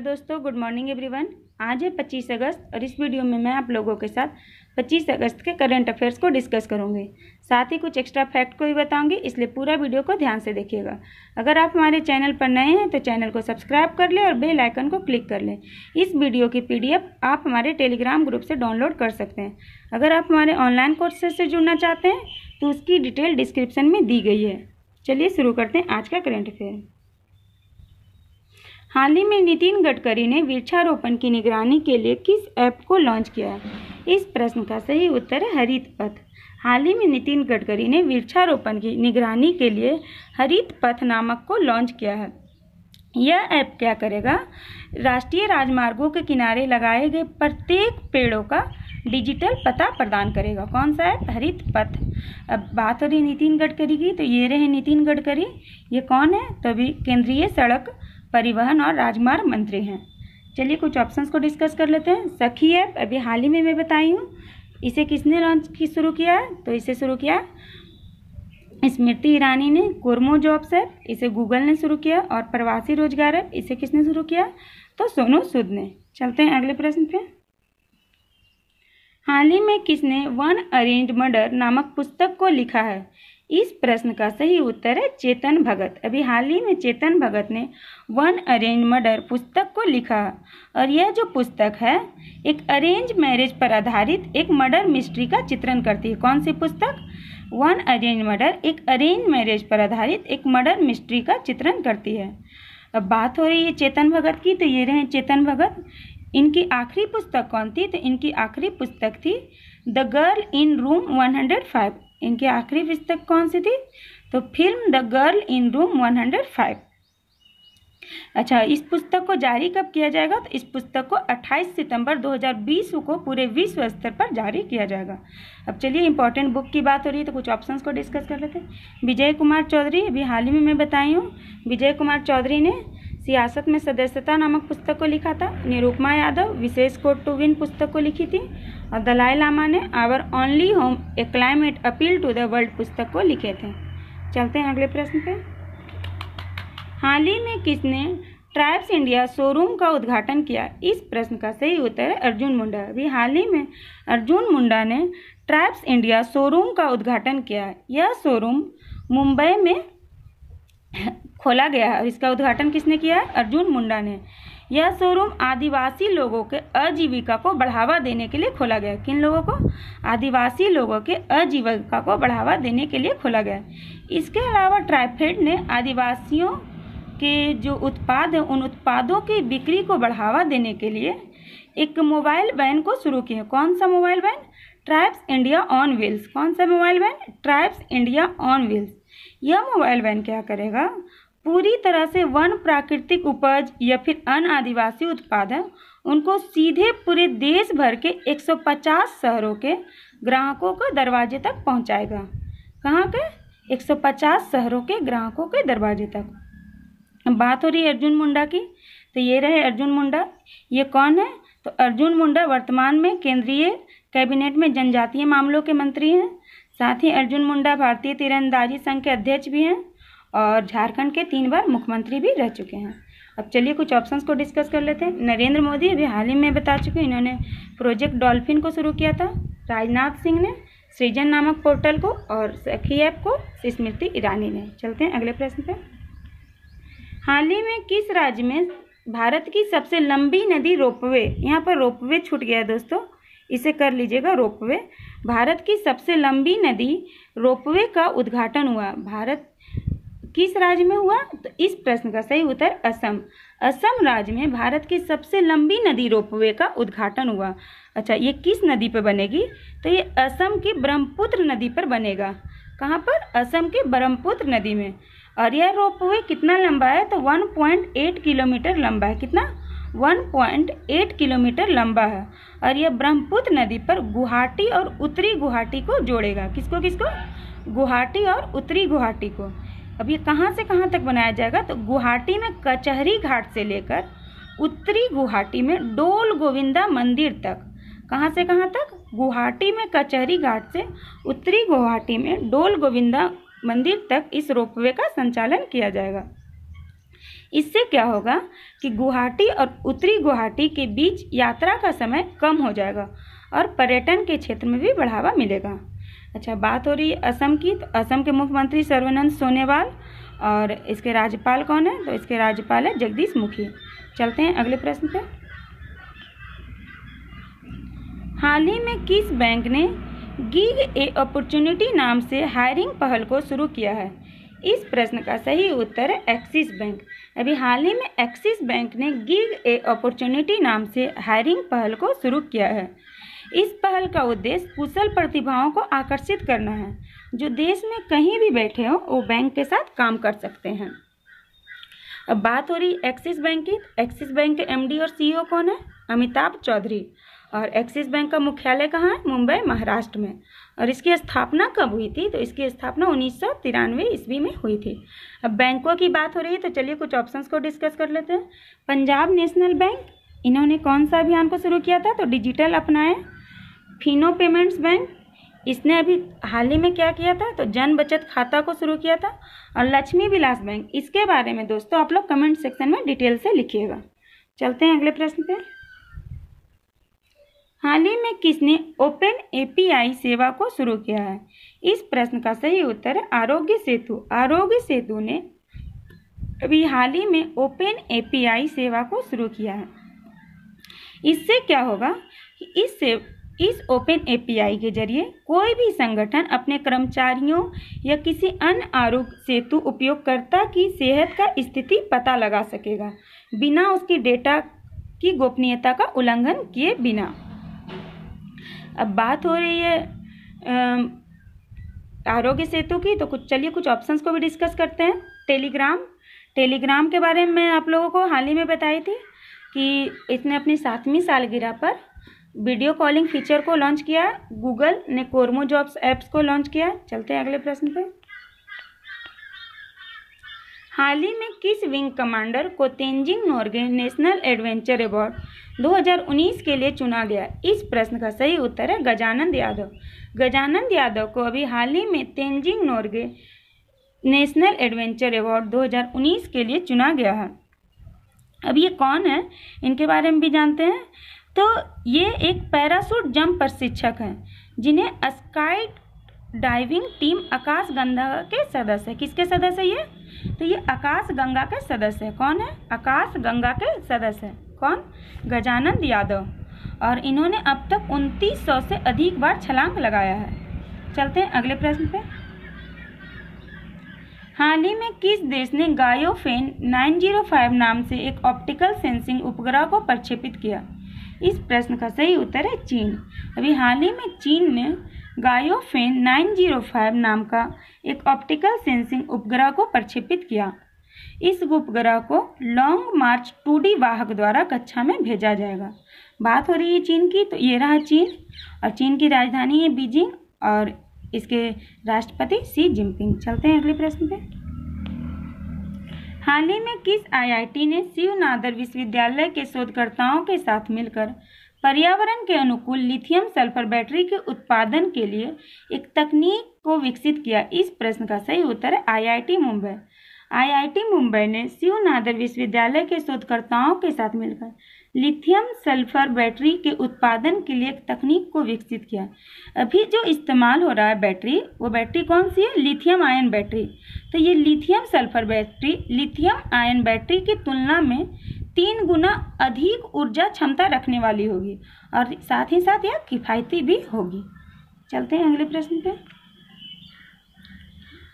दोस्तों, good morning everyone. आज है 25 अगस्त और इस वीडियो में मैं आप लोगों के साथ 25 अगस्त के करंट अफेयर्स को डिस्कस करूंगी। साथ ही कुछ एक्स्ट्रा फैक्ट को भी बताऊंगी, इसलिए पूरा वीडियो को ध्यान से देखिएगा। अगर आप हमारे चैनल पर नए हैं तो चैनल को सब्सक्राइब कर लें और बेल आइकन को क्लिक कर लें। इस वीडियो की PDF आप हमारे टेलीग्राम ग्रुप से डाउनलोड कर सकते हैं। अगर आप हमारे ऑनलाइन कोर्सेज से जुड़ना चाहते हैं तो उसकी डिटेल डिस्क्रिप्शन में दी गई है। चलिए शुरू करते हैं आज का करंट अफेयर। हाल ही में नितिन गडकरी ने वृक्षारोपण की निगरानी के लिए किस ऐप को लॉन्च किया है? इस प्रश्न का सही उत्तर है हरित पथ। हाल ही में नितिन गडकरी ने वृक्षारोपण की निगरानी के लिए हरित पथ नामक को लॉन्च किया है। यह ऐप क्या करेगा? राष्ट्रीय राजमार्गों के किनारे लगाए गए प्रत्येक पेड़ों का डिजिटल पता प्रदान करेगा। कौन सा ऐप? हरित पथ। अब बात हो रही नितिन गडकरी की, तो ये रहे नितिन गडकरी। ये कौन है? तो अभी केंद्रीय सड़क परिवहन और राजमार्ग मंत्री हैं। चलिए कुछ ऑप्शंस को डिस्कस कर लेते हैं। सखी ऐप अभी हाल ही में मैं बताई हूँ। इसे किसने लॉन्च की शुरू किया है? तो इसे शुरू किया स्मृति ईरानी ने। कुर्मो जॉब्स ऐप इसे गूगल ने शुरू किया। और प्रवासी रोजगार ऐप इसे किसने शुरू किया? तो सोनू सूद ने। चलते हैं अगले प्रश्न पे। हाल ही में किसने वन अरेंज्ड मर्डर नामक पुस्तक को लिखा है? इस प्रश्न का सही उत्तर है चेतन भगत। अभी हाल ही में चेतन भगत ने वन अरेंज मर्डर पुस्तक को लिखा। और यह जो पुस्तक है एक अरेंज मैरिज पर आधारित एक मर्डर मिस्ट्री का चित्रण करती है। कौन सी पुस्तक? वन अरेंज मर्डर एक अरेंज मैरिज पर आधारित एक मर्डर मिस्ट्री का चित्रण करती है। अब बात हो रही है चेतन भगत की, तो ये रहे चेतन भगत। इनकी आखिरी पुस्तक कौन थी? तो इनकी आखिरी पुस्तक थी द गर्ल इन रूम 105। इनकी आखिरी पुस्तक कौन सी थी? तो film the girl in room 105। अच्छा, इस पुस्तक को जारी कब किया जाएगा? तो इस पुस्तक को 28 सितंबर 2020 को पूरे विश्व स्तर पर जारी किया जाएगा। अब चलिए इंपॉर्टेंट बुक की बात हो रही है तो कुछ ऑप्शंस को डिस्कस कर लेते हैं। विजय कुमार चौधरी, अभी हाल ही में मैं बताई हूँ। विजय कुमार चौधरी ने सियासत में सदस्यता नामक पुस्तक को लिखा था। निरुपमा यादव विशेष कोड टू विन पुस्तक को लिखी थी। और दलाई लामा ने our only home a climate appeal to the world पुस्तक को लिखे थे। चलते हैं अगले प्रश्न पे। हाल ही में किसने ट्राइब्स इंडिया शोरूम का उद्घाटन किया? इस प्रश्न का सही उत्तर है अर्जुन मुंडा। अभी हाल ही में अर्जुन मुंडा ने ट्राइब्स इंडिया शोरूम का उद्घाटन किया। यह शोरूम मुंबई में खोला गया है। इसका उद्घाटन किसने किया है? अर्जुन मुंडा ने। यह शोरूम आदिवासी लोगों के आजीविका को बढ़ावा देने के लिए खोला गया। किन लोगों को? आदिवासी लोगों के आजीविका को बढ़ावा देने के लिए खोला गया। इसके अलावा ट्राइफेड ने आदिवासियों के जो उत्पाद है उन उत्पादों की बिक्री को बढ़ावा देने के लिए एक मोबाइल वैन को शुरू किया। कौन सा mobile van? Tribes India on wheels. कौन सा mobile van? Tribes India on wheels. यह मोबाइल वैन क्या करेगा? पूरी तरह से वन प्राकृतिक उपज या फिर अन्य आदिवासी उत्पाद है उनको सीधे पूरे देश भर के 150 शहरों के ग्राहकों के दरवाजे तक पहुंचाएगा। कहाँ के? 150 शहरों के ग्राहकों के दरवाजे तक। बात हो रही है अर्जुन मुंडा की, तो ये रहे अर्जुन मुंडा। ये कौन है? तो अर्जुन मुंडा वर्तमान में केंद्रीय कैबिनेट में जनजातीय मामलों के मंत्री हैं। साथ ही अर्जुन मुंडा भारतीय तीरंदाजी संघ के अध्यक्ष भी हैं और झारखंड के 3 बार मुख्यमंत्री भी रह चुके हैं। अब चलिए कुछ ऑप्शंस को डिस्कस कर लेते हैं। नरेंद्र मोदी अभी हाल ही में बता चुके हैं, इन्होंने प्रोजेक्ट डॉल्फिन को शुरू किया था। राजनाथ सिंह ने सृजन नामक पोर्टल को, और सखी ऐप को स्मृति ईरानी ने। चलते हैं अगले प्रश्न पे। हाल ही में किस राज्य में भारत की सबसे लंबी नदी रोपवे, यहाँ पर रोपवे छूट गया है दोस्तों, इसे कर लीजिएगा रोपवे। भारत की सबसे लंबी नदी रोपवे का उद्घाटन हुआ। भारत किस राज्य में हुआ? तो इस प्रश्न का सही उत्तर असम। असम राज्य में भारत की सबसे लंबी नदी रोपवे का उद्घाटन हुआ। अच्छा, ये किस नदी पर बनेगी? तो ये असम की ब्रह्मपुत्र नदी पर बनेगा। कहाँ पर? असम के ब्रह्मपुत्र नदी में। और यह रोपवे कितना लंबा है? तो 1.8 किलोमीटर लंबा है। कितना? 1.8 किलोमीटर लंबा है। और यह ब्रह्मपुत्र नदी पर गुवाहाटी और उत्तरी गुवाहाटी को जोड़ेगा। किसको किसको? गुवाहाटी और उत्तरी गुवाहाटी को। अब ये कहाँ से कहाँ तक बनाया जाएगा? तो गुवाहाटी में कचहरी घाट से लेकर उत्तरी गुवाहाटी में डोल गोविंदा मंदिर तक। कहाँ से कहाँ तक? गुवाहाटी में कचहरी घाट से उत्तरी गुवाहाटी में डोल गोविंदा मंदिर तक इस रोपवे का संचालन किया जाएगा। इससे क्या होगा कि गुवाहाटी और उत्तरी गुवाहाटी के बीच यात्रा का समय कम हो जाएगा और पर्यटन के क्षेत्र में भी बढ़ावा मिलेगा। अच्छा, बात हो रही है असम की, तो असम के मुख्यमंत्री सर्बानंद सोनोवाल और इसके राज्यपाल कौन है? तो इसके राज्यपाल है जगदीश मुखी। चलते हैं अगले प्रश्न पे। हाल ही में किस बैंक ने गिग ए अपॉर्चुनिटी नाम से हायरिंग पहल को शुरू किया है? इस प्रश्न का सही उत्तर है एक्सिस बैंक। अभी हाल ही में एक्सिस बैंक ने गिग ए अपॉर्चुनिटी नाम से हायरिंग पहल को शुरू किया है। इस पहल का उद्देश्य कुशल प्रतिभाओं को आकर्षित करना है जो देश में कहीं भी बैठे हो वो बैंक के साथ काम कर सकते हैं। अब बात हो रही एक्सिस बैंक की। एक्सिस बैंक के एमडी और सीईओ कौन है? अमिताभ चौधरी। और एक्सिस बैंक का मुख्यालय कहाँ है? मुंबई, महाराष्ट्र में। और इसकी स्थापना कब हुई थी? तो इसकी स्थापना 1993 ईस्वी में हुई थी। अब बैंकों की बात हो रही है तो चलिए कुछ ऑप्शंस को डिस्कस कर लेते हैं। पंजाब नेशनल बैंक, इन्होंने कौन सा अभियान को शुरू किया था? तो डिजिटल अपनाया। फिनो पेमेंट्स बैंक, इसने अभी हाल ही में क्या किया था? तो जन बचत खाता को शुरू किया था। और लक्ष्मी विलास बैंक, इसके बारे में दोस्तों आप लोग कमेंट सेक्शन में डिटेल से लिखिएगा। चलते हैं अगले प्रश्न पे। हाल ही में किसने ओपन एपीआई सेवा को शुरू किया है? इस प्रश्न का सही उत्तर है आरोग्य सेतु। आरोग्य सेतु ने अभी हाल ही में ओपन एपीआई सेवा को शुरू किया है। इससे क्या होगा कि इस ओपन एपीआई के जरिए कोई भी संगठन अपने कर्मचारियों या किसी अन्य आरोग्य सेतु उपयोगकर्ता की सेहत का स्थिति पता लगा सकेगा बिना उसकी डेटा की गोपनीयता का उल्लंघन किए बिना। अब बात हो रही है आरोग्य सेतु की, तो चलिए कुछ ऑप्शंस को भी डिस्कस करते हैं। टेलीग्राम के बारे में मैं आप लोगों को हाल ही में बताई थी कि इसने अपनी 7वीं सालगिरह पर वीडियो कॉलिंग फीचर को लॉन्च किया। गूगल ने कोरमो जॉब्स ऐप्स को लॉन्च किया। चलते हैं अगले प्रश्न पे। हाल ही में किस विंग कमांडर को Tenzing Norgay national adventure award 2019 के लिए चुना गया? इस प्रश्न का सही उत्तर है गजानंद यादव। गजानंद यादव को अभी हाल ही में Tenzing Norgay national adventure award 2019 के लिए चुना गया है। अब ये कौन है, इनके बारे में भी जानते हैं। तो ये एक पैराशूट जंप प्रशिक्षक हैं जिन्हें स्काई डाइविंग टीम आकाश गंगा के सदस्य है। किसके सदस्य ये? तो ये आकाश गंगा के सदस्य है। कौन है? आकाश गंगा के सदस्य है। कौन? गजानंद यादव। और इन्होंने अब तक 2900 से अधिक बार छलांग लगाया है। चलते हैं अगले प्रश्न पे। हाल ही में किस देश ने गायोफेन 905 नाम से एक ऑप्टिकल सेंसिंग उपग्रह को प्रक्षेपित किया? इस प्रश्न का सही उत्तर है चीन। अभी हाल ही में चीन ने गायोफेन 905 नाम का एक ऑप्टिकल सेंसिंग उपग्रह को प्रक्षेपित किया। इस उपग्रह को लॉन्ग मार्च 2D वाहक द्वारा कक्षा में भेजा जाएगा। बात हो रही है चीन की, तो ये रहा चीन। और चीन की राजधानी है बीजिंग और इसके राष्ट्रपति शी जिनपिंग। चलते हैं अगले प्रश्न पे। हाल ही में किस आईआईटी ने शिव नादर विश्वविद्यालय के शोधकर्ताओं के साथ मिलकर पर्यावरण के अनुकूल लिथियम सल्फर बैटरी के उत्पादन के लिए एक तकनीक को विकसित किया? इस प्रश्न का सही उत्तर है आईआईटी मुंबई। आईआईटी मुंबई ने शिव नादर विश्वविद्यालय के शोधकर्ताओं के साथ मिलकर लिथियम सल्फर बैटरी के उत्पादन के लिए एक तकनीक को विकसित किया। अभी जो इस्तेमाल हो रहा है बैटरी, वो बैटरी कौन सी है? Lithium ion battery. तो ये lithium sulphur battery lithium ion battery की तुलना में 3 गुना अधिक ऊर्जा क्षमता रखने वाली होगी और साथ ही साथ यह किफ़ायती भी होगी। चलते हैं अगले प्रश्न पे।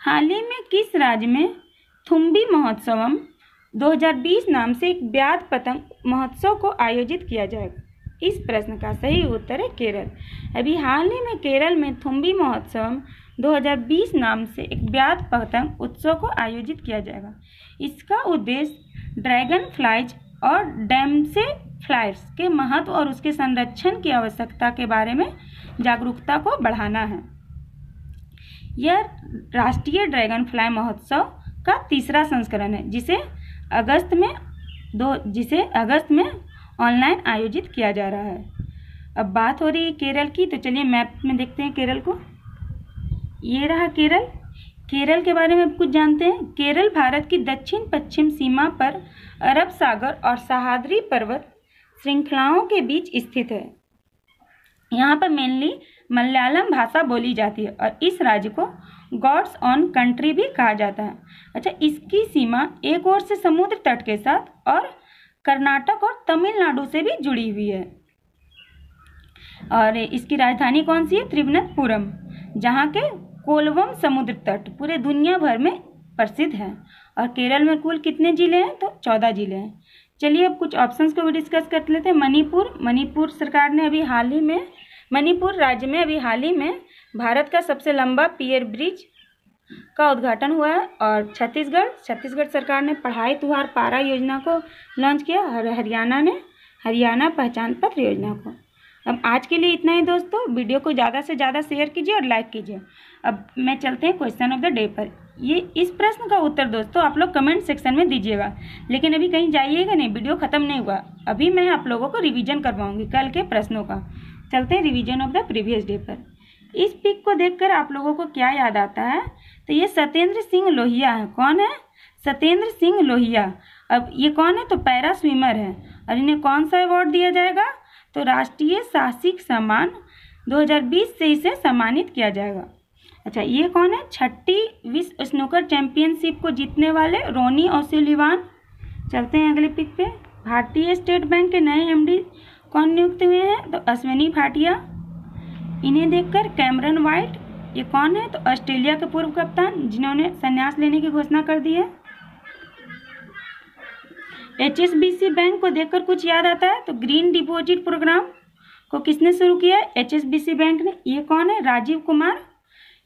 हाल ही में किस राज्य में थुम्बी महोत्सवम 2020 नाम से एक ब्याद पतंग महोत्सव को आयोजित किया जाएगा? इस प्रश्न का सही उत्तर है केरल। अभी हाल ही में केरल में थुम्बी महोत्सवम 2020 नाम से एक ब्याद पतंग उत्सव को आयोजित किया जाएगा। इसका उद्देश्य ड्रैगन फ्लाइज और डैमसे फ्लाइज के महत्व और उसके संरक्षण की आवश्यकता के बारे में जागरूकता को बढ़ाना है। यह राष्ट्रीय ड्रैगन फ्लाई महोत्सव का 3रा संस्करण है जिसे अगस्त में ऑनलाइन आयोजित किया जा रहा है। अब बात हो रही है केरल की, तो चलिए मैप में देखते हैं केरल को। ये रहा केरल। केरल के बारे में कुछ जानते हैं। केरल भारत की दक्षिण पश्चिम सीमा पर अरब सागर और सह्याद्री पर्वत श्रृंखलाओं के बीच स्थित है। यहाँ पर मेनली मलयालम भाषा बोली जाती है और इस राज्य को गॉड्स ऑन कंट्री भी कहा जाता है। अच्छा, इसकी सीमा एक ओर से समुद्र तट के साथ और कर्नाटक और तमिलनाडु से भी जुड़ी हुई है। और इसकी राजधानी कौन सी है? त्रिवेंद्रपुरम, जहाँ के कोल्लम समुद्र तट पूरे दुनिया भर में प्रसिद्ध है। और केरल में कुल कितने जिले हैं? तो 14 जिले हैं। चलिए अब कुछ ऑप्शंस को भी डिस्कस कर लेते हैं। मणिपुर सरकार ने अभी हाल ही में, मणिपुर राज्य में अभी हाल ही में भारत का सबसे लंबा पियर ब्रिज का उद्घाटन हुआ है। और छत्तीसगढ़ सरकार ने पढ़ाई तुहार पारा योजना को लॉन्च किया। और हरियाणा ने हरियाणा पहचान पत्र योजना को। अब आज के लिए इतना ही दोस्तों। वीडियो को ज़्यादा से ज़्यादा शेयर कीजिए और लाइक कीजिए। अब मैं चलते हैं क्वेश्चन ऑफ द डे पर। ये इस प्रश्न का उत्तर दोस्तों आप लोग कमेंट सेक्शन में दीजिएगा, लेकिन अभी कहीं जाइएगा नहीं, वीडियो ख़त्म नहीं हुआ। अभी मैं आप लोगों को रिवीजन करवाऊंगी कल के प्रश्नों का। चलते हैं revision of the previous day पर। इस पिक को देखकर आप लोगों को क्या याद आता है? तो ये सत्येंद्र सिंह लोहिया है। कौन है? सत्येंद्र सिंह लोहिया। अब ये कौन है? तो पैरा स्विमर है। और इन्हें कौन सा अवार्ड दिया जाएगा? तो राष्ट्रीय साहसिक सम्मान 2020 से इसे सम्मानित किया जाएगा। अच्छा, ये कौन है? 6ठी विश्व स्नूकर चैंपियनशिप को जीतने वाले रोनी ओसुलिवान। चलते हैं अगले पिक पे। भारतीय स्टेट बैंक के नए एमडी कौन नियुक्त हुए हैं? तो अश्विनी भाटिया। इन्हें देखकर कैमरन वाइट, ये कौन है? तो ऑस्ट्रेलिया के पूर्व कप्तान जिन्होंने संन्यास लेने की घोषणा कर दी है। HSBC बैंक को देखकर कुछ याद आता है? तो ग्रीन डिपॉजिट प्रोग्राम को किसने शुरू किया है? HSBC बैंक ने। ये कौन है? राजीव कुमार।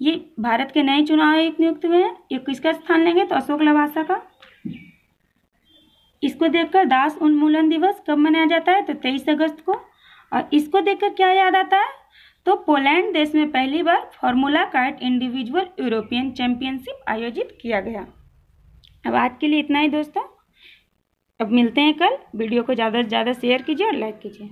ये भारत के नए चुनाव आयुक्त नियुक्त हुए हैं। ये किसका स्थान लेंगे? तो अशोक लवासा का। इसको देखकर दास उन्मूलन दिवस कब मनाया जाता है? तो 23 अगस्त को। और इसको देखकर क्या याद आता है? तो पोलैंड देश में पहली बार formula kite individual European championship आयोजित किया गया। अब आज के लिए इतना ही दोस्तों। अब मिलते हैं कल। वीडियो को ज़्यादा से ज़्यादा शेयर कीजिए और लाइक कीजिए।